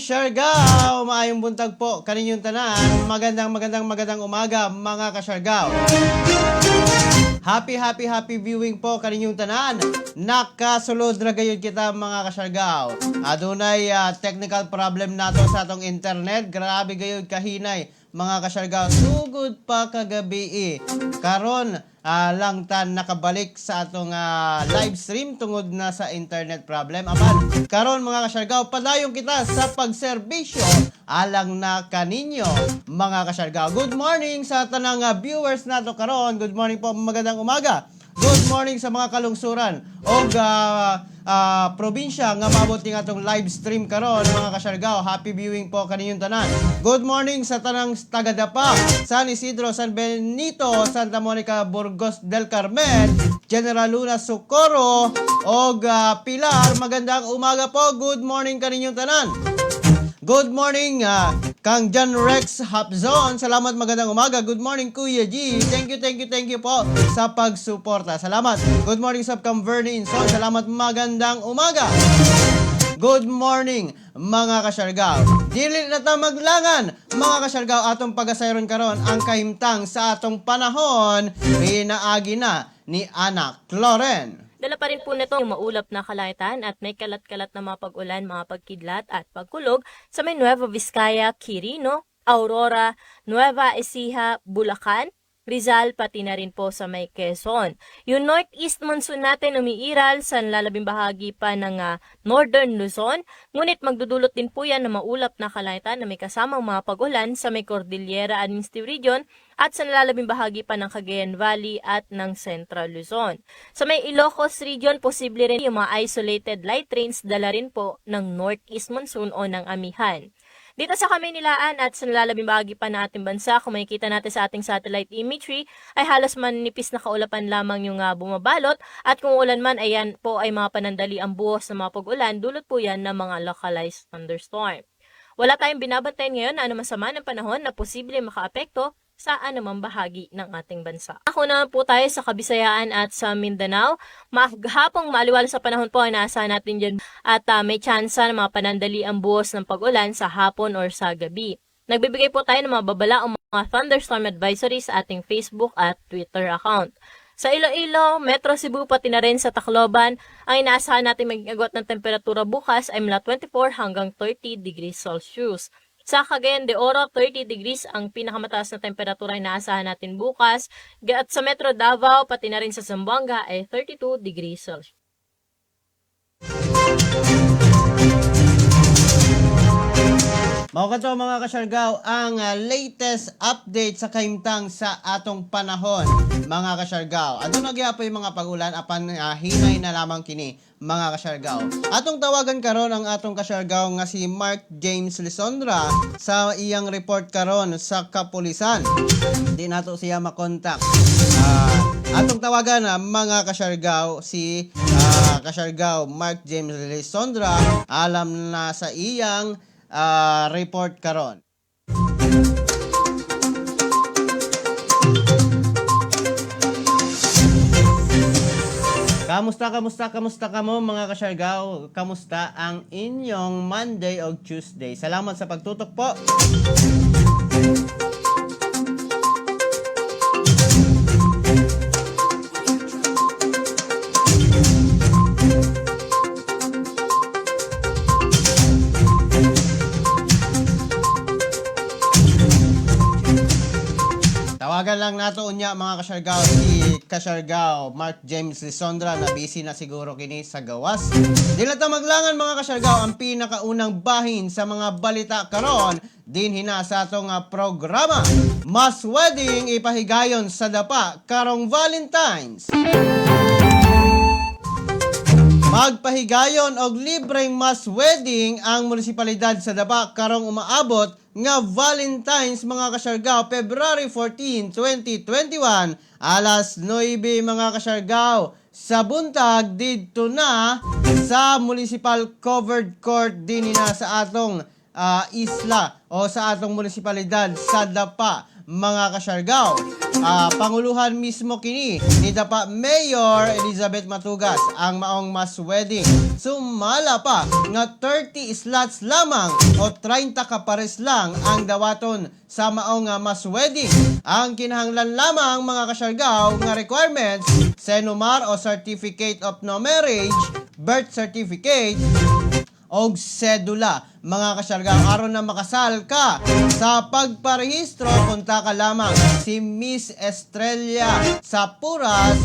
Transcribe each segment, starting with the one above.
Siargao! Maayong buntag po kaninyong tanan. Magandang umaga mga ka-Siargao. Happy viewing po kaninyong tanan. Nakasulod na gayud kita mga ka-Siargao. Adunay technical problem nato sa atong internet. Grabe gayud kahinay mga ka-Siargao. Sugod pa kagabi karon lang tan nakabalik sa atong live stream tungod na sa internet problem. Apan karon mga ka-Siargao, padayon kita sa pagserbisyo alang na kaninyo mga ka-Siargao. Good morning sa tanang viewers nato karon. Good morning po, magandang umaga. Good morning sa mga kalungsuran o probinsya nga mabot ning atong live stream karon mga ka-Siargao. Happy viewing po kaninyong tanan. Good morning sa tanang taga-Dapa, San Isidro, San Benito, Santa Monica, Burgos del Carmen, General Luna, Socorro o Pilar. Magandang umaga po. Good morning kaninyong tanan. Good morning, Kang John Rex Hapzon. Salamat, magandang umaga. Good morning, Kuya G. Thank you po sa pagsuporta. Salamat. Good morning, Kang Vernie Inson. Salamat, magandang umaga. Good morning, mga ka-Siargao. Dili na ta maglangan, mga ka-Siargao, atong pagasayron karon ang kahimtang sa atong panahon. Pinaagi na ni Ana Cloren. Dala pa rin po nito yung maulap na kalaytan at may kalat-kalat na mga pag-ulan, mga pagkidlat at pagkulog sa may Nueva Vizcaya, Quirino, Aurora, Nueva Ecija, Bulacan, Rizal, pati na rin po sa may Quezon. Yung northeast monsoon natin umiiral sa lalabing bahagi pa ng northern Luzon, ngunit magdudulot din po yan na maulap na kalaytan na may kasamang mga pag-ulan sa may Cordillera Administrative Region at sa lalabing bahagi pa ng Cagayan Valley at ng Central Luzon. Sa may Ilocos Region, posible rin yung mga isolated light rains dala rin po ng northeast monsoon o ng amihan. Dito sa Kamaynilaan at sa nalalabing bahagi pa ng ating bansa, kung makikita natin sa ating satellite imagery, ay halos manipis na kaulapan lamang yung bumabalot at kung ulan man, ayan po ay mga panandali ang buhos ng mga pag-ulan, dulot po yan ng mga localized thunderstorm. Wala tayong binabantayan ngayon na anumang sama ng panahon na posible makaapekto sa anumang bahagi ng ating bansa. Ako naman po tayo sa Kabisayaan at sa Mindanao. Maghapong maaliwala sa panahon po ay naasahan natin dyan at may tsansa ng mga panandali ang buhos ng pag-ulan sa hapon or sa gabi. Nagbibigay po tayo ng mga babala o mga thunderstorm advisory sa ating Facebook at Twitter account. Sa Iloilo, Metro Cebu pati na rin sa Tacloban, ang inaasahan natin maging agwat ng temperatura bukas ay mula 24 hanggang 30 degrees Celsius. Sa Cagayan de Oro, 30 degrees ang pinakamataas na temperatura na inaasahan natin bukas. At sa Metro Davao, pati na rin sa Zamboanga ay 32 degrees Celsius. Mao mga ka-Siargao ang latest update sa kahimtang sa atong panahon mga ka-Siargao. Adto na gyapon yung mga pag-ulan apan hinay na lamang kini mga ka-Siargao. Atong tawagan karon ang atong ka-Siargao nga si Mark James Lisondra sa iyang report karon sa kapulisan. Di nato siya makontak. Atong tawagan mga ka-Siargao si ka-Siargao Mark James Lisondra, alam na sa iyang report karon. Kamusta kamo mga ka-Siargao? Kamusta ang inyong Monday o Tuesday? Salamat sa pagtutok po. Tawagan lang nato unya mga ka-Siargao si ka-Siargao Mark James Lisondra na busy na siguro kini sa gawas. Dili ta maglangan mga ka-Siargao ang pinakaunang bahin sa mga balita karon din hina sa atong programa. Mass wedding ipahigayon sa Dapa karong Valentine's. Magpahigayon og libreng mass wedding ang munisipalidad sa Dapa karong umaabot nga Valentine's mga ka-Siargao, February 14, 2021, alas 9 mga ka-Siargao. Sa buntag didto na sa municipal covered court din na sa atong isla o sa atong munisipalidad sa Dapa mga kasyargaw. Panguluhan mismo kini ni Dapa Mayor Elizabeth Matugas ang maong mass wedding. Sumala pa nga 30 slots lamang o 30 kapares lang ang dawaton sa maong mass wedding. Ang kinahanglan lamang mga kasyargaw nga requirements, senumar o Certificate of No Marriage, birth certificate, og sedula. Mga kasyargaw, aron na makasal ka sa pagparehistro, punta ka lamang si Miss Estrella Sapuras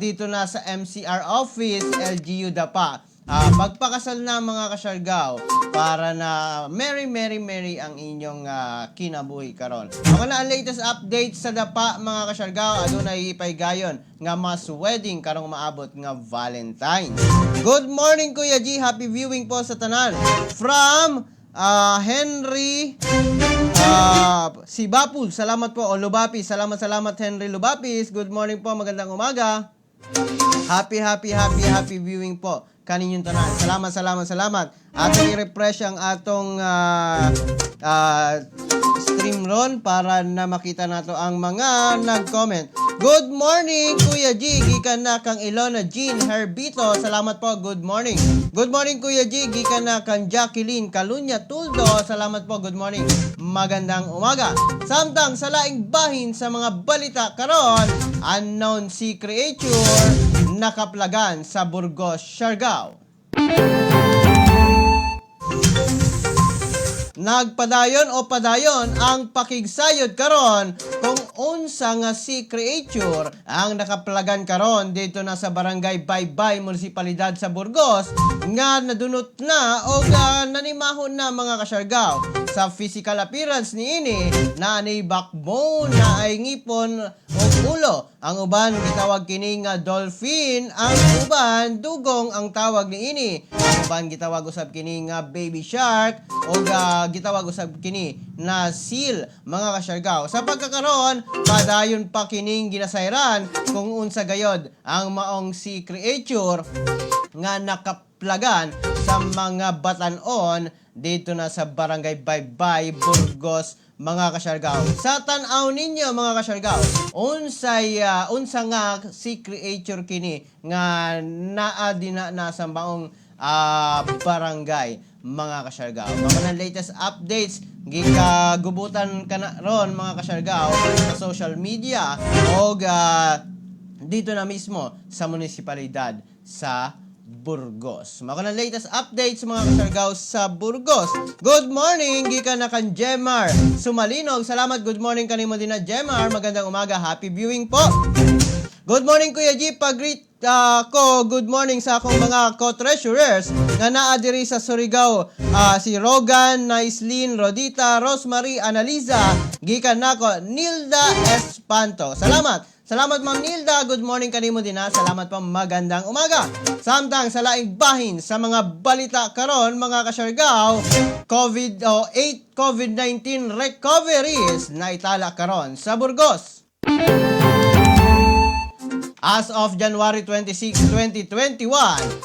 dito na sa MCR office LGU Dapa. Pagpakasal na mga kasyargaw para na merry ang inyong kinabuhi karon. Ako na ang latest update sa Dapa mga kasyargaw. Adunay ipaygayon nga mass wedding karong maabot nga Valentine. Good morning Kuya G, happy viewing po sa tanan. From Henry Sibapul, salamat po. O Lubapis, salamat Henry Lubapis. Good morning po, magandang umaga. Happy viewing po kaninyong tanan. Salamat. Atong i-refresh ang atong stream ron para na makita nato ang mga nag-comment. Good morning Kuya G, gikan na kang Ilona Jean Herbito. Salamat po, good morning. Good morning Kuya G, gikan na kang Jacqueline Calunya Tuldo. Salamat po, good morning. Magandang umaga. Samtang sa laing bahin sa mga balita karon, unknown sea creature nakaplagan sa Burgos, Siargao. Nagpadayon o padayon ang pakigsayod karon kung unsa nga sea creature ang nakaplagan karon dito na sa barangay Baybay, munisipalidad sa Burgos nga nadunot na o nanimahon na mga kasyargaw. Sa physical appearance niini na ani backbone na ay ngipon o ulo. Ang uban gitawag kini nga dolphin, ang uban dugong ang tawag niini. Ang uban gitawag usab kini nga baby shark o gitawag usab kini na seal mga kasyargaw. Sa pagkakaroon, padayon pa kining ginasayran kung unsa gayod ang maong sea creature nga nakaplagan sa mga batanon dito na sa barangay Baybay, Burgos, mga kasyargaw. Sa tan-aw ninyo mga kasyargaw, unsa nga sea creature kini nga naa dina na sa maong barangay mga kasyargaw. Mga latest updates gikagubutan ka na ron mga kasyargaw sa social media o dito na mismo sa munisipalidad sa Burgos. Mga latest updates mga kasyargaw sa Burgos. Good morning, gikan na kan Jemar Sumalinog. Salamat, good morning kanimo din na Jemar. Magandang umaga, happy viewing po. Good morning Kuya G, pag-greet ko, good morning sa akong mga co-treasurers nga naa diri sa Surigao, si Rogan, Naislin, Rodita, Rosemary, Analiza, gikan nako Nilda Espanto. Salamat Ma'am Nilda, good morning kanimo din ha. Salamat po, magandang umaga. Samtang sa laing bahin sa mga balita karon mga kasyargaw, COVID-19 recoveries na itala karon sa Burgos. As of January 26, 2021,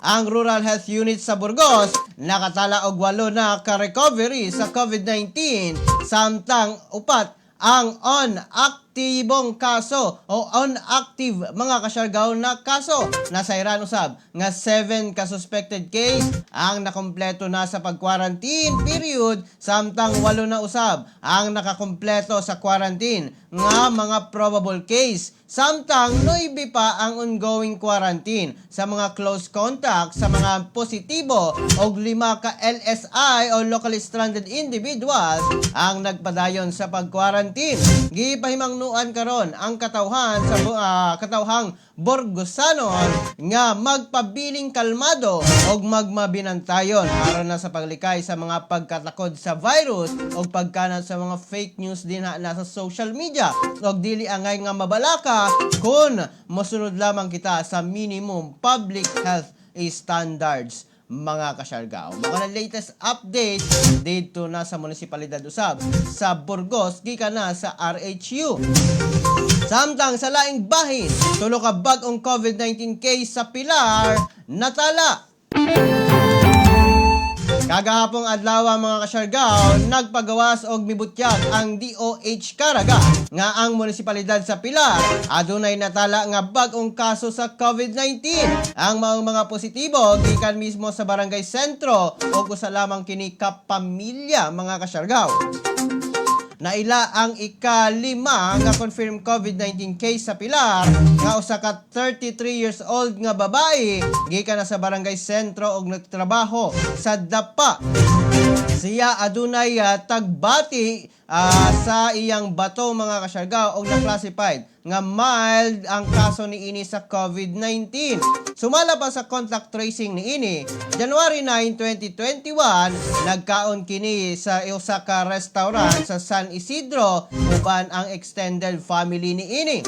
ang Rural Health Unit sa Burgos nakatala og 8 na ka-recovery sa COVID-19 samtang upat ang on-aktibong kaso o on-active mga kasyargaw na kaso. Nasayran usab nga 7 ka-suspected case ang nakompleto na sa pag-quarantine period samtang 8 na usab ang nakakompleto sa quarantine nga mga probable case. Samtang 9 pa ang ongoing quarantine sa mga close contact sa mga positibo og 5 ka LSI o locally stranded individuals ang nagpadayon sa pag-quarantine. Gipahimangnuan karon ang katawhan sa katawhang Burgosanon nga magpabiling kalmado og magmabinantayon aron na sa paglikay sa mga pagkatakod sa virus o pagkanat sa mga fake news din na sa social media og dili angay nga mabalaka kung mosunod lamang kita sa minimum public health standards mga kasyargaw. Mga latest update dito na sa munisipalidad usab sa Burgos gikan na sa RHU. Samtang sa laing bahin, tulo ka bag-ong COVID-19 case sa Pilar natala. Kagahapong adlaw mga kasyargaw, nagpagawas og mibutyag ang DOH Caraga nga ang munisipalidad sa Pilar adunay natala nga bag-ong kaso sa COVID-19. Ang maong mga positibo gikan mismo sa barangay sentro ug usa lamang kini ka pamilya mga kasyargaw. Naila ang ika-5 nga confirmed COVID-19 case sa Pilar nga usa ka 33 years old nga babae gikan na sa barangay sentro og nagtrabaho sa Dapa. Siya adunay tagbati sa iyang bato mga kasyargaw og na-classified nga mild ang kaso ni ini sa COVID-19. Sumala pa sa contact tracing ni ini, January 9, 2021, nagkaon kini sa usa ka restaurant sa San Isidro uban ang extended family ni ini.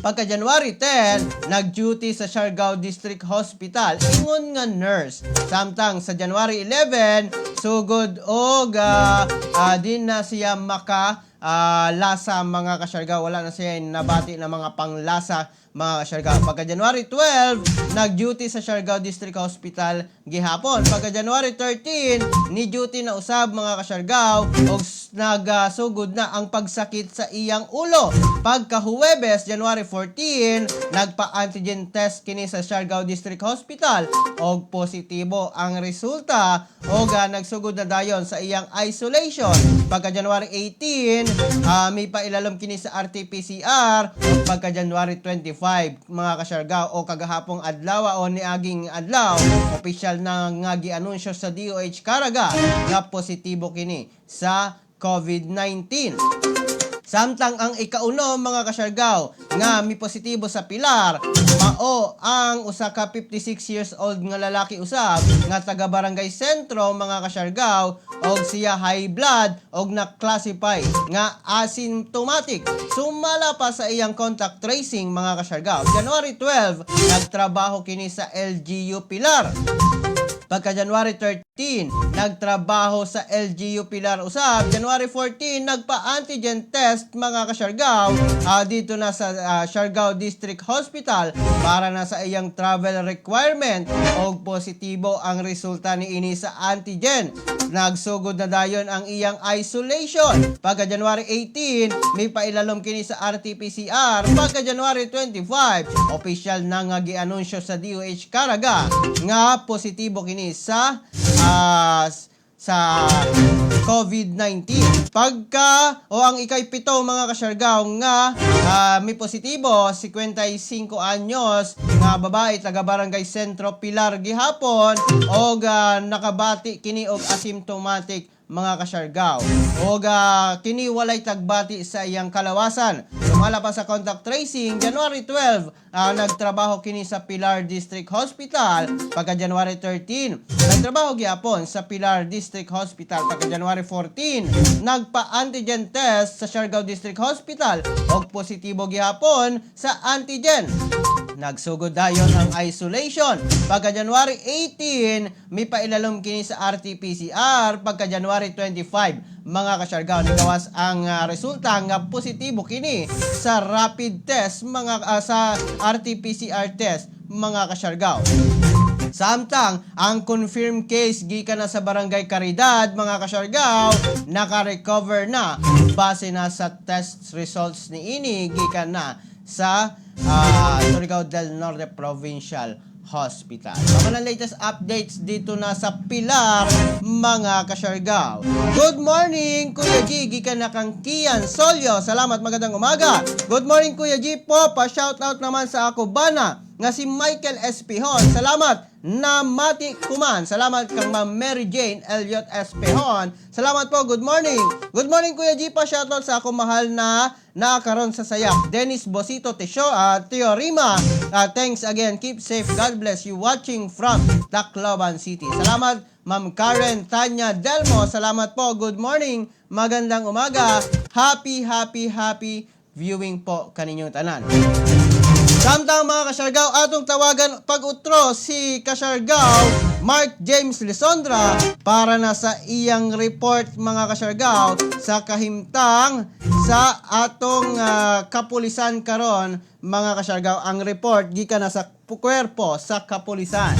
Pagka January 10, nag-duty sa Siargao District Hospital, ingon nga nurse. Samtang sa January 11, sugod og din na siya lasa mga kasyargaw. Wala na siya nabati na mga panglasa mga kasyargaw. Pagka January 12, nag-duty sa Siargao District Hospital gihapon. Pagka January 13, ni duty na usab mga kasyargaw og nagsugod na ang pagsakit sa iyang ulo. Pagka Huwebes, January 14, nagpa-antigen test kini sa Siargao District Hospital og positibo ang resulta og nagsugod na dayon sa iyang isolation. Pagka January 18, may pailalom kini sa RT-PCR. Pagka January 25, mga kasyargaw o kagahapong adlaw o niaging adlaw, opisyal na nga gi-anunsyo sa DOH Caraga nga positibo kini sa COVID-19. Samtang ang ikauno mga kasyargaw nga mi positibo sa Pilar, mao ang usa ka 56 years old nga lalaki usab nga taga barangay sentro mga kasyargaw og siya high blood og na-classify nga asymptomatic. Sumala pa sa iyang contact tracing mga kasyargaw. January 12, nagtrabaho kini sa LGU Pilar. Pagka January 13, nagtrabaho sa LGU Pilar usab. January 14, nagpa-antigen test mga kasyargaw dito na sa Siargao District Hospital para na sa iyang travel requirement og positibo ang resulta ni ini sa antigen. Nagsugod na dayon ang iyang isolation. Pagka January 18, may pailalom kini sa RT-PCR. Pagka January 25, official na nga gi-anunsyo sa DOH Caraga nga positibo kini sa COVID-19. Pagka ang ikay-pito mga kasyargaw nga may positibo 55 anyos nga babae taga barangay sentro Pilar gihapon og nakabati kini og asymptomatic mga kasyargaw og kini walay tagbati sa iyang kalawasan. Sumala pa sa contact tracing, January 12, nagtrabaho kini sa Pilar District Hospital. Pagka January 13, nagtrabaho gyapon sa Pilar District Hospital. Pagka January 14, nagpa-antigen test sa Siargao District Hospital og positibo gyapon sa antigen. Nagsugod dayon ang isolation. Pagka January 18, may pailalom kini sa RT-PCR. Pagka January 25, mga kasyargaw, nagawas ang resulta nga positibo kini sa rapid test sa RT-PCR test mga kasyargaw. Samtang ang confirmed case gikan na sa Barangay Caridad mga kasyargaw naka-recover na base na sa test results ni ini gikan na sa Surigao del Norte Provincial Hospital. Mga latest updates dito na sa Pilar, mga kasyargaw. Good morning, Kuya G. Gikan na kang Kian Solyo. Salamat, magandang umaga. Good morning, Kuya G po. Pa-shoutout naman sa ako bana nga si Michael Espihon. Salamat na mati kuman. Salamat kang Ma'am Mary Jane Elliot Espihon. Salamat po. Good morning. Good morning, Kuya G. Pa-shoutout sa ako mahal na nakaroon sa sayak. Dennis Bosito Teo Rima. Thanks again. Keep safe. God bless you. Watching from Tacloban City. Salamat, Ma'am Karen Tanya Delmo. Salamat po. Good morning. Magandang umaga. Happy viewing po kaninyong tanan. Samtang mga kasyargaw, atong tawagan pag-utro si kasyargaw Mark James Lisondra para na sa iyang report mga kasyargaw sa kahimtang sa atong kapulisan karon mga kasyargaw. Ang report gikan na sa puwerpo sa kapulisan.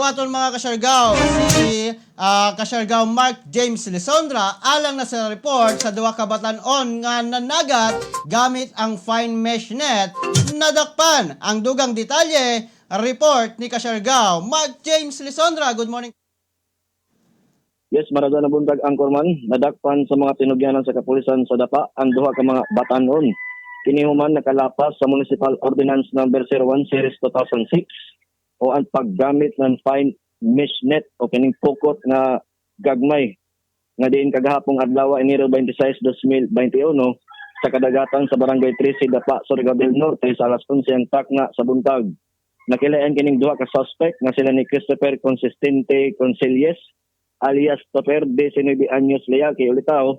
buhaton mga kasyargaw si kasyargaw Mark James Lisondra alang na sa report sa duwa ka batan-on nga nanagat gamit ang fine mesh net nadakpan. Ang dugang detalye report ni kasyargaw Mark James Lisondra. Good morning. Yes, marada na buntag Anchorman, nadakpan sa mga tinugyanan sa kapulisan sa Dapa ang duha ka mga batanon. Kini human nakalapas sa Municipal Ordinance number 01 Series 2006 o ang paggamit ng fine mesh net o kining pukot nga gagmay nga diin kagahapong adlaw Enero 26, 2021 sa kadagatan sa Barangay 13 Dapa, Surigao del Norte sa alas 11 ang takna sa buntag. Nakilayan kining duha ka suspect nga sila ni Christopher Consistente Consilies alias Topper de 19 anyos Leake ulitaw,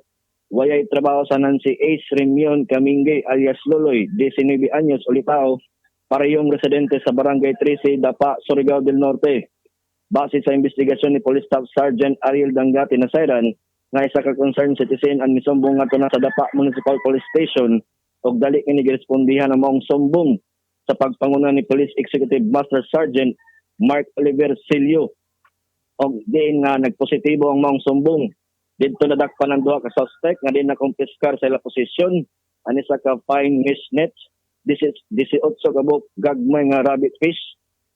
wayay trabaho sa Nancy Ace Remion Kaminge alias Loloy de 19 anyos ulitaw, parehong residente sa Barangay 13 Dapa, Surigao del Norte. Base sa investigasyon ni Police Staff Sergeant Ariel Dangati Nasairan, nga isa ka concerned citizen ang misumbong ngadto na sa Dapa Municipal Police Station ug dali kini girespondihan ang maong sumbong sa pagpanguna ni Police Executive Master Sergeant Mark Oliver Silio. Og diin nga nagpositibo ang maong sumbong. Dito nadakpan ang duha ka suspect nga din nakumpiskar sa ila posisyon ani sa ka fine mesh net 18 kabuk gagmay nga rabbit fish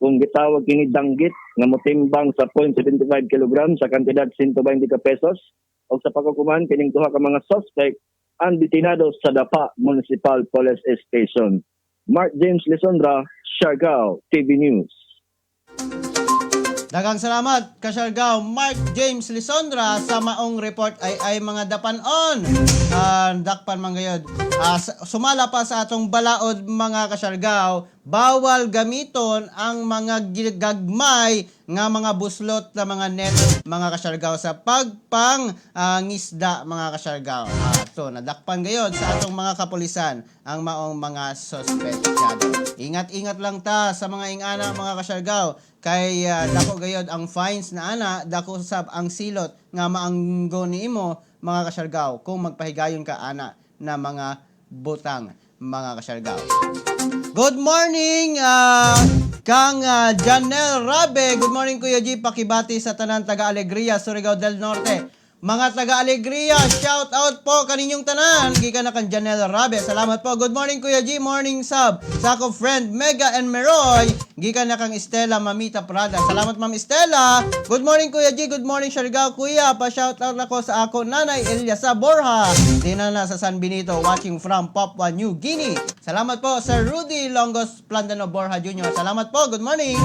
kung gitawag kini danggit nga motimbang sa 0.75 kg sa kantidad 120 ka pesos o sa pagkukuman kining duha ka mga suspect ang detinado sa Dapa Municipal Police Station. Mark James Lisondra, Siargao TV News. Daghang salamat kasyargaw Mark James Lisondra sa maong report ay mga dapan-on. Dakpan man gayud. Sumala pa sa atong balaod mga kasyargaw, bawal gamiton ang mga gagmay nga mga buslot na mga net mga kasyargaw sa ngisda mga kasyargaw. So nadakpan gayud sa atong mga kapulisan ang maong mga suspectado. Ingat-ingat lang ta sa mga ingana mga kasyargaw kay dako gayod ang fines na ana, dako sab ang silot nga maanggo niimo mga kasyargaw kung magpahigayon ka ana na mga butang mga kasyargaw. Good morning Kang Janel Rabe. Good morning Kuya G, pakibati sa tanan taga Alegria, Surigao del Norte. Mga taga-Alegria, shout out po kaninyong tanan. Gikan na kan Janelle Rabe. Salamat po. Good morning Kuya G, morning sub. Sa ako friend Mega and Meroy. Gikan na kang Estela Mamita Prada. Salamat Ma'am Estela. Good morning Kuya G, good morning Siargao Kuya. Pa-shout out ako sa ako Nanay Eliasa Borja. Dinana sa San Benito watching from Papua New Guinea. Salamat po Sir Rudy Longos Plandano Borja Jr. Salamat po. Good morning.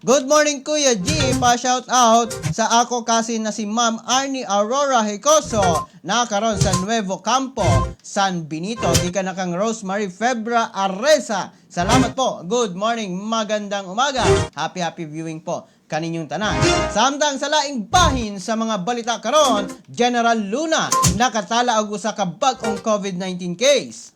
Good morning Kuya G, pa-shout out sa ako kasi na si Ma'am Arnie Aurora Hicoso na karon sa Nuevo Campo, San Benito. Gikan na kang Rosemary Febra Arresa. Salamat po. Good morning, magandang umaga. Happy viewing po kaninyong tanan. Samtang sa laing bahin sa mga balita karon, General Luna nakatala og usa ka bag-ong COVID-19 case.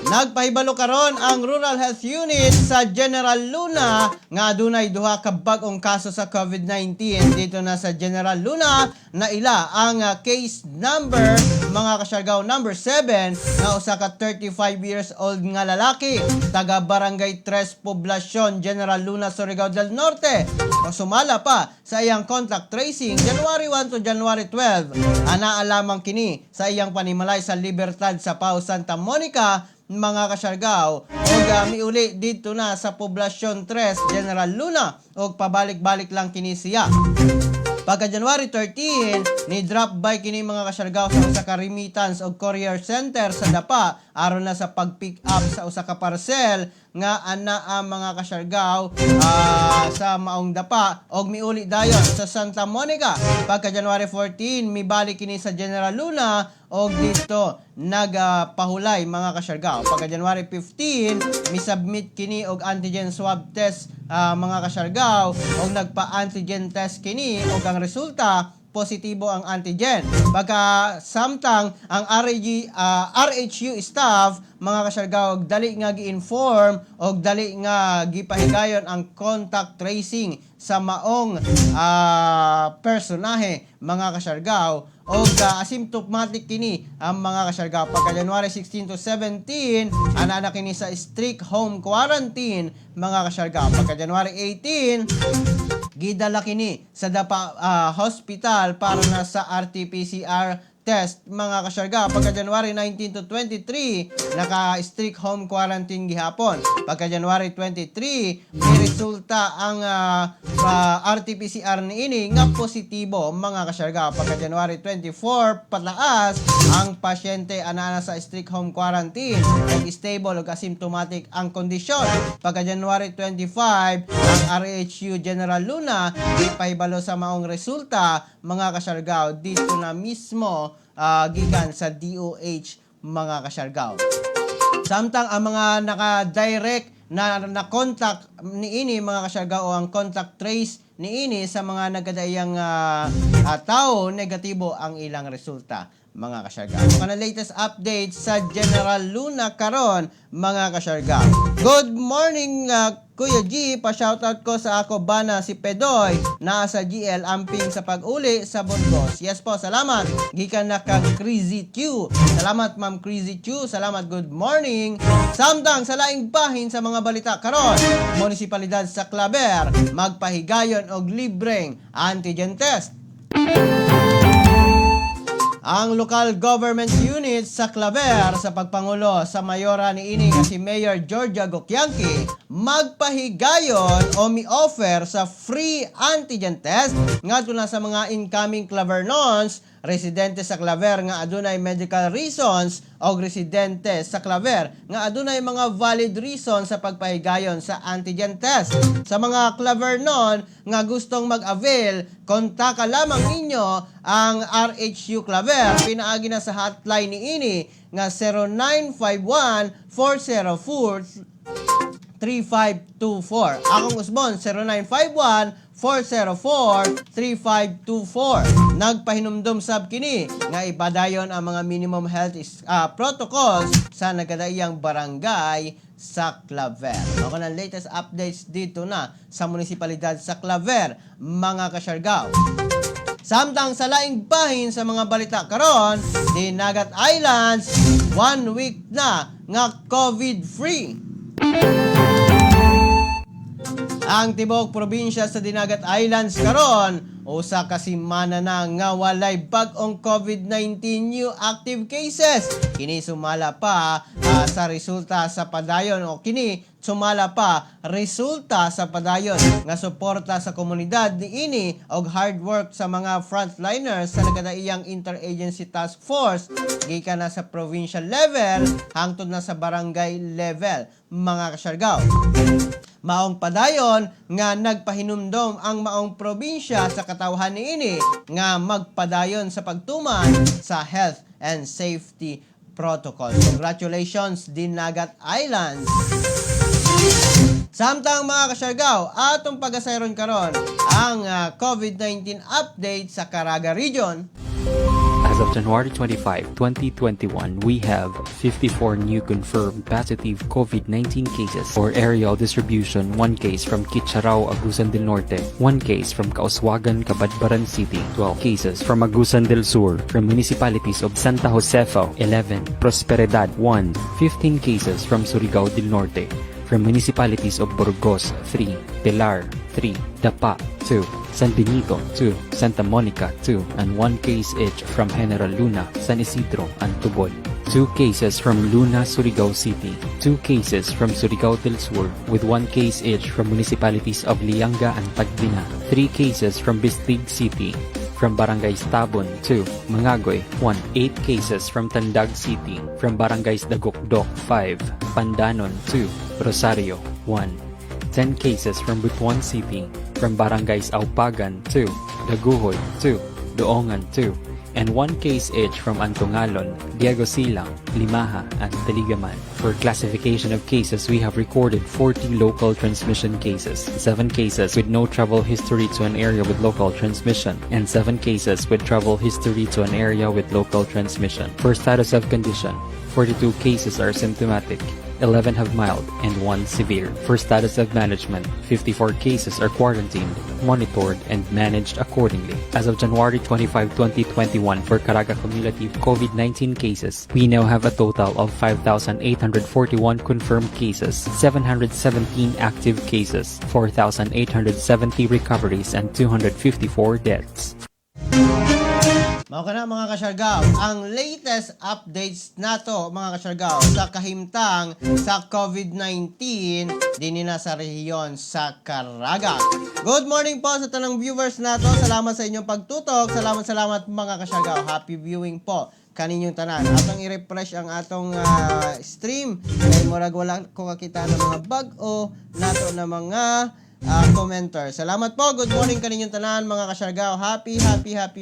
Nagpahibalo karon ang Rural Health Unit sa General Luna nga adunay duha ka bag-ong kaso sa COVID-19. Dito na sa General Luna na ila ang case number mga kasyargaw number 7 nga usa ka 35 years old nga lalaki taga Barangay 3 Poblacion, General Luna, Surigao del Norte. Sumala pa sa iyang contact tracing January 1 to January 12. Ana lamang kini sa iyang panimalay sa Libertad sa Pau, Santa Monica mga kasyargaw og miuli dito na sa Poblacion 3 General Luna og pabalik-balik lang kini siya. Pagka January 13, ni drop by kini mga kasyargaw sa usa ka remittance og courier center sa Dapa aron na sa pag-pick up sa usa ka parcel nga ana ang mga kasyargaw sa maong Dapa og miuli dayon sa Santa Monica. Pagka January 14, mibalik kini sa General Luna og dito nagpahulay mga kasyargaw. Pagka January 15, misubmit kini og antigen swab test mga kasyargaw og nagpa-antigen test kini og ang resulta positibo ang antigen. Pagka samtang ang RHU staff mga kasyargaw dali nga gi-inform og dali nga gipahigayon ang contact tracing sa maong personahe mga kasyargaw o asymptomatic kini ang mga kasyargaw. Pagka January 16 to 17 ana kini sa strict home quarantine mga kasyargaw. Pagka January 18 gidala kini sa dapa hospital para na sa RT-PCR test mga kasyarga. Pagka January 19 to 23 naka-strict home quarantine gihapon. Pagka January 23 may resulta ang RT-PCR niini nga positibo mga kasyarga. Pagka January 24 pataas ang pasyente ana sa strict home quarantine ug stable ug asymptomatic ang kondisyon. Pagka January 25 ang RHU General Luna ipahibalo sa maong resulta mga kasyargaw dito na mismo gikan sa DOH mga kasyargaw. Samtang ang mga naka-direct na contact niini mga kasyargaw o ang contact trace niini sa mga nagkadaiyang tao negatibo ang ilang resulta mga kasyargaw. Mga latest update sa General Luna karon mga kasyargaw. Good morning Kuya G, pa-shoutout ko sa ako bana si Pedoy na sa GL amping sa pag-uli sa Burgos. Yes po, salamat. Gikan na kang Crazy Q. Salamat Ma'am Crazy Q. Salamat, good morning. Samtang sa laing bahin sa mga balita karon, munisipalidad sa Claver magpahigayon og libreng antigen test. Ang local government unit sa Claver sa pagpangulo sa mayora ni ini nga si Mayor Georgia Gokyangki magpahigayon o mi-offer sa free antigen test ngadto na sa mga incoming Clavernons residente sa Claver nga adunay medical reasons o residente sa Claver nga adunay mga valid reason sa pagpahigayon sa antigen test. Sa mga Clavernon nga gustong mag-avail, kontaka lamang ninyo ang RHU Claver. Pinaagi na sa hotline ni ini nga 0951-404-3524. Akong usbon 0951-404-3524. Nagpahinumdum sab kini nga ipadayon ang mga minimum health protocols sa nagkadaiyang barangay sa Claver. Ako ng latest updates dito na sa munisipalidad sa Claver, mga kasyargaw. Samtang sa laing bahin sa mga balita karon, Dinagat Islands 1 week na nga COVID-free. Ang tibok probinsya sa Dinagat Islands karon usa ka semana na nga walay bag-ong COVID-19 new active cases. Kini sumala pa sa resulta sa padayon o kini sumala pa resulta sa padayon nga suporta sa komunidad niini og hard work sa mga frontliners sa nagkadaiyang interagency task force gikan na sa provincial level hangtod na sa barangay level mga kasyargaw. Maong padayon nga nagpahinumdom ang maong probinsya sa katawhan niini nga magpadayon sa pagtuman sa health and safety protocol. Congratulations Dinagat Islands. Samtang mga kasyargaw, atong pag-asayron karon ang COVID-19 update sa Caraga Region. As of January 25, 2021, we have 54 new confirmed positive COVID-19 cases. For aerial distribution, 1 case from Kitcharao, Agusan del Norte, 1 case from Kauswagan, Cabadbaran City, 12 cases from Agusan del Sur, from municipalities of Santa Josefa, 11, Prosperidad, 1, 15 cases from Surigao del Norte, from municipalities of Burgos, 3, Pilar, 3, Dapa, 2, San Benito, 2, Santa Monica, 2, and 1 case each from General Luna, San Isidro, and Tubol. 2 cases from Luna, Surigao City, 2 cases from Surigao del Sur, with 1 case each from municipalities of Lianga and Tagdina, 3 cases from Bistig City, from Barangays Tabon, 2, Mangagoy, 1, 8 cases from Tandag City, from Barangays Dagokdok, 5, Pandanon, 2, Rosario, 1, 10 cases from Butuan City, from Barangays Aupagan, 2, Daguhoy, 2, Doongan, 2, and 1 case each from Antungalon, Diego Silang, Limaha, and Taligaman. For classification of cases, we have recorded 40 local transmission cases, 7 cases with no travel history to an area with local transmission, and 7 cases with travel history to an area with local transmission. For status of condition, 42 cases are symptomatic, 11 have mild, and 1 severe. For status of management, 54 cases are quarantined, monitored, and managed accordingly. As of January 25, 2021, for Caraga cumulative COVID-19 cases, we now have a total of 5,841 confirmed cases, 717 active cases, 4,870 recoveries, and 254 deaths. Mao kana mga kasyargaw, ang latest updates nato mga kasyargaw sa kahimtang sa COVID-19 dinhi na sa rehiyon sa Caraga. Good morning po sa tanang viewers nato. Salamat sa inyong pagtutok. Salamat mga kasyargaw. Happy viewing po kaninyong tanan. Atong i-refresh ang atong stream. Kay murag wala ko kakita ng mga bag-o nato na mga commenter. Salamat po. Good morning kaninyong tanan mga kasyargaw. Happy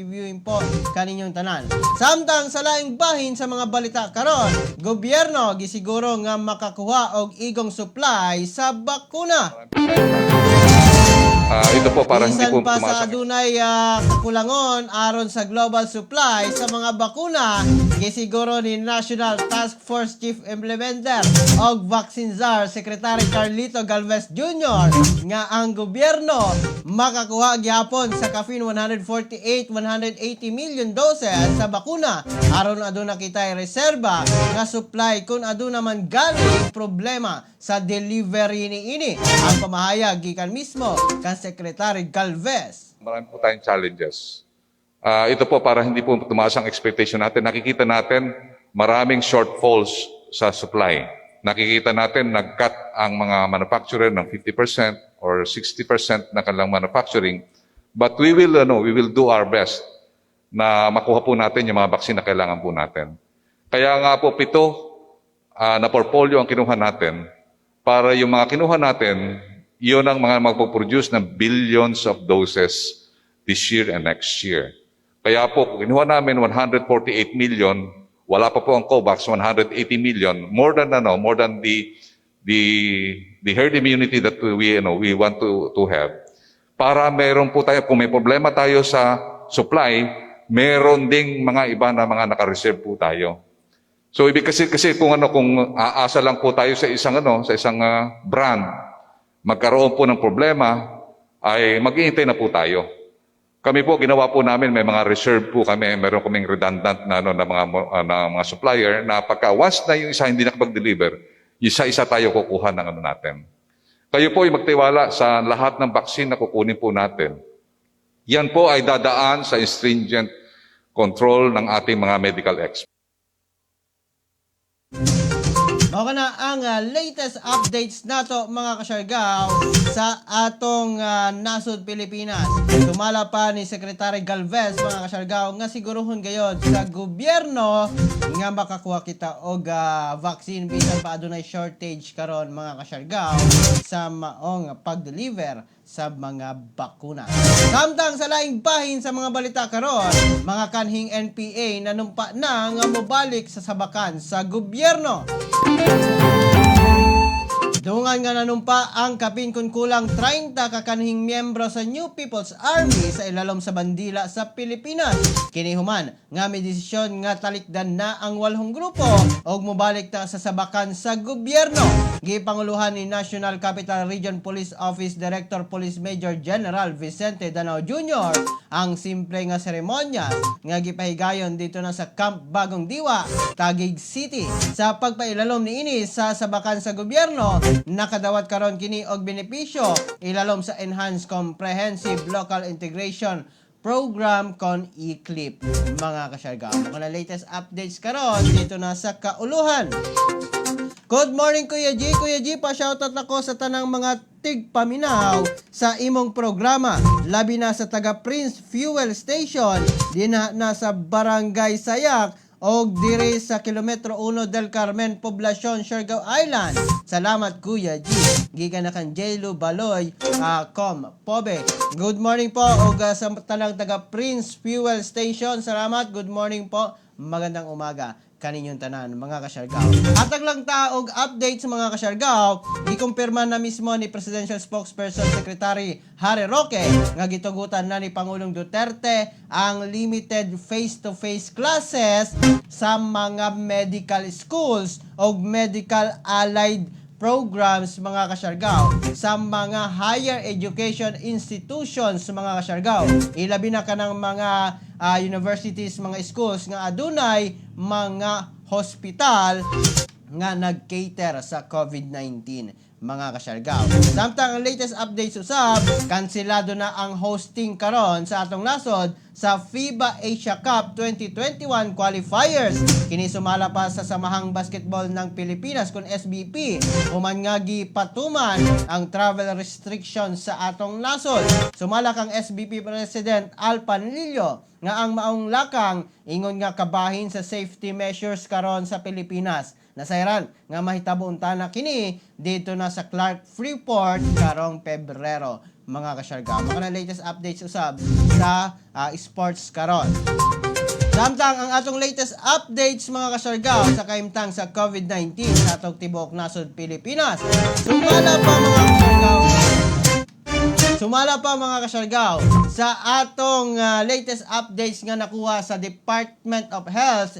viewing po kaninyong tanan. Samtang sa laing bahin sa mga balita karon, gobyerno gisiguro nga makakuha og igong supply sa bakuna. Ito po para hindi po Bisan pa sa tumasak. adunay kakulangon aron sa global supply sa mga bakuna, gisiguro ni National Task Force Chief Implementer og Vaccine Czar Secretary Carlito Galvez Jr. nga ang gobyerno makakuha gyapon sa kafin 180 million doses sa bakuna aron aduna kitay reserba nga supply kung aduna man galing problema sa delivery niini. Ang pamahayag gikan mismo kan Secretary Galvez. Marami po tayong challenges. Ito po para hindi po tumaas ang expectation natin. Nakikita natin maraming shortfalls sa supply. Nakikita natin nag-cut ang mga manufacturer ng 50% or 60% na kanilang manufacturing. But we will do our best na makuha po natin yung mga vaccine na kailangan po natin. Kaya nga po 7 na portfolio ang kinuha natin para yung mga kinuha natin, yun ang mga magpo-produce ng billions of doses this year and next year. Kaya po, kinuha namin 148 million, wala pa po ang COVAX, 180 million, more than the herd immunity that we want to have. Para meron po tayo, kung may problema tayo sa supply, meron ding mga iba na mga naka-reserve po tayo. So ibig kasi kung aasa lang po tayo sa isang brand, magkaroon po ng problema, ay mag-iintay na po tayo. Kami po ginawa po namin, may mga reserve po kami, meron kaming redundant na mga supplier na pagka once na yung isa hindi nakapag-deliver, isa-isa tayo kukuha ng natin. Kayo po ay magtiwala sa lahat ng vaccine na kukunin po natin. Yan po ay dadaan sa stringent control ng ating mga medical experts. Mao na ang latest updates nato mga kasyargaw sa atong nasod Pilipinas. Tumala pa ni Secretary Galvez mga kasyargaw nga siguruhon gayod sa gobyerno nga makakuha kita og vaccine bisan pa adunay shortage karon mga kasyargaw sa maong pag-deliver sa mga bakuna. Samtang sa laing bahin sa mga balita karon, mga kanhing NPA nanumpa na nga mobalik sa sabakan sa gobyerno. Dungan nga nanumpa ang kapin kun kulang 30 kakanhing miyembro sa New People's Army sa ilalom sa bandila sa Pilipinas. Kinihuman nga may desisyon nga talikdan na ang 8 grupo og mobalik ta sa sabakan sa gobyerno. Gipanguluhan ni National Capital Region Police Office Director Police Major General Vicente Danao Jr. ang simple nga seremonya nga gipahigayon dito na sa Camp Bagong Diwa, Taguig City. Sa pagpailalom niini sa sabakan sa gobyerno, nakadawat karon kini og benepisyo ilalom sa Enhanced Comprehensive Local Integration Program kon ECLIP. Mga kasyargaw, mga latest updates karon dito na sa kauluhan. Good morning Kuya G. Kuya G, pa-shoutout ako sa tanang mga tigpaminaw sa imong programa. Labi na sa taga Prince Fuel Station, dinha na sa Barangay Sayak o dire sa kilometro 1 del Carmen, Poblacion, Siargao Island. Salamat Kuya G. Gikan na kan Jelo Baloy, Pobe. Good morning po og sa tanang taga Prince Fuel Station. Salamat. Good morning po. Magandang umaga kaninyong tanan mga kasyargaw. Hatag lang taog update sa mga kasyargaw, gikumpirma na mismo ni Presidential Spokesperson Secretary Harry Roque nga gitugutan na ni Pangulong Duterte ang limited face-to-face classes sa mga medical schools o medical allied programs mga kasyargaw sa mga higher education institutions mga kasyargaw. Ilabi na kanang mga universities, mga schools nga adunay mga hospital nga nag-cater sa COVID-19 mga kasyargaw. Samtang ang latest updates usab, kanselado na ang hosting karon sa atong nasod sa FIBA Asia Cup 2021 qualifiers. Kini sumala pa sa Samahang Basketball ng Pilipinas kun SBP. Human nga gipatuman ang travel restrictions sa atong nasod. Sumala kang SBP President Al Panlilio nga ang maong lakang ingon nga kabahin sa safety measures karon sa Pilipinas. Nasayran nga mahitabo unta na kini dito na sa Clark Freeport karong Pebrero mga kasyargaw. Mga latest updates usab sa sports karon. Samtang ang atong latest updates mga kasyargaw sa kaimtang sa COVID-19 sa atong tibuok nasod Pilipinas. Sumala pa mga kasyargaw sa atong latest updates nga nakuha sa Department of Health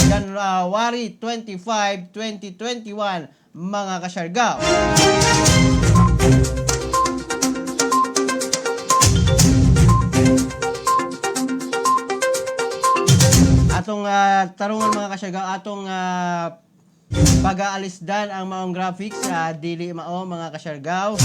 January 25, 2021 mga kasyargaw. Atong tarungan mga kasyargaw, atong pag-aalisdan ang maong graphics dili mao mga kasyargaw.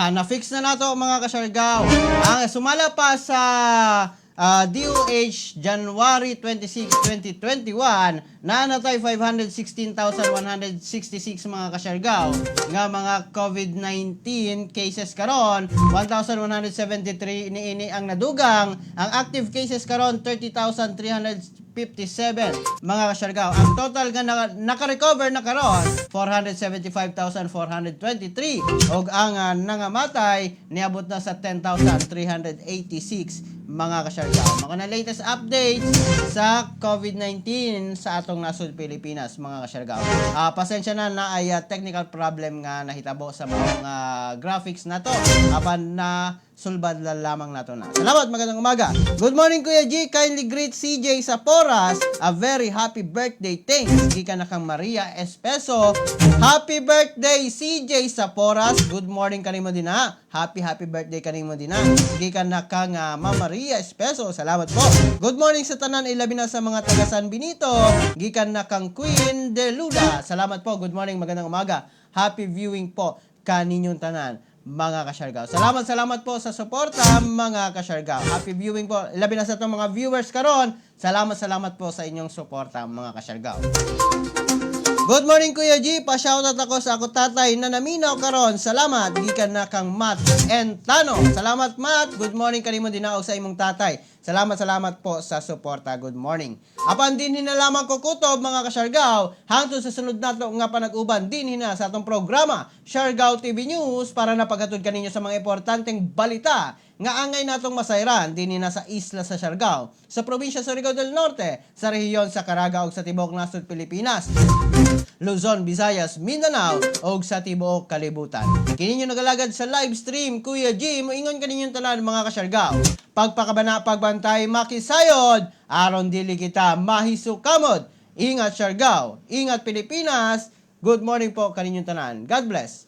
Na-fix na nato mga kasyargaw. Ang sumala pa sa DOH January 26, 2021 na natay 516,166 mga kasyargaw nga mga COVID-19 cases karon. 1,173 ini ang nadugang. Ang active cases karon 30,357 mga kasyargaw. Ang total nga naka-recover na karon 475,423 ug ang nangamatay niabot na sa 10,386 mga kasyargaw. Mga na latest updates sa COVID-19 sa atong nasud Pilipinas mga kasyargaw. Pasensya na ay technical problem nga nahitabo sa mga graphics nato. Apan na sulbad lamang nato na. Salamat, magandang umaga. Good morning Kuya G. Kindly greet CJ Saporas. A very happy birthday. Thanks. Gikan na kang Maria Espeso. Happy birthday CJ Saporas. Good morning kanimo din ha. Happy birthday kanimo din ha. Gikan na kang Ma'am Maria Espeso. Salamat po. Good morning sa tanan, ilabi na sa mga taga San Benito. Gikan na kang Queen de Lula. Salamat po. Good morning, magandang umaga. Happy viewing po kaninyong tanan mga kasyargaw. Salamat po sa suporta mga kasyargaw. Happy viewing po. Labi na sa itong mga viewers karon. Salamat po sa inyong suporta mga kasyargaw. Good morning Kuya G. Pa-shoutout ako sa ako tatay na naminaw karon. Salamat. Gikan na kang Matt and Tano. Salamat Matt. Good morning kanimo dinaog sa imong tatay. Salamat po sa suporta. Good morning. Apan din na lamang ko kutob mga kasyargaw. Hangtod sa sunod nato nga panag-uban din na sa atong programa Siargao TV News para napaghatod kaninyo sa mga importanteng balita nga angay natong masayran din na sa isla sa Siargao, sa probinsya sa Surigao del Norte, sa rehiyon sa Caraga ug sa tibuok nasod Pilipinas, Luzon, Visayas, Mindanao ug sa tibuok kalibutan. Kini nyo nagalagad sa live stream Kuya G, moingon kaninyong tanan mga kasyargaw. Pagpakabana, pagbantay, makisayod, aron dili kita mahisukamod. Ingat Siargao, ingat Pilipinas. Good morning po kaninyong tanan. God bless.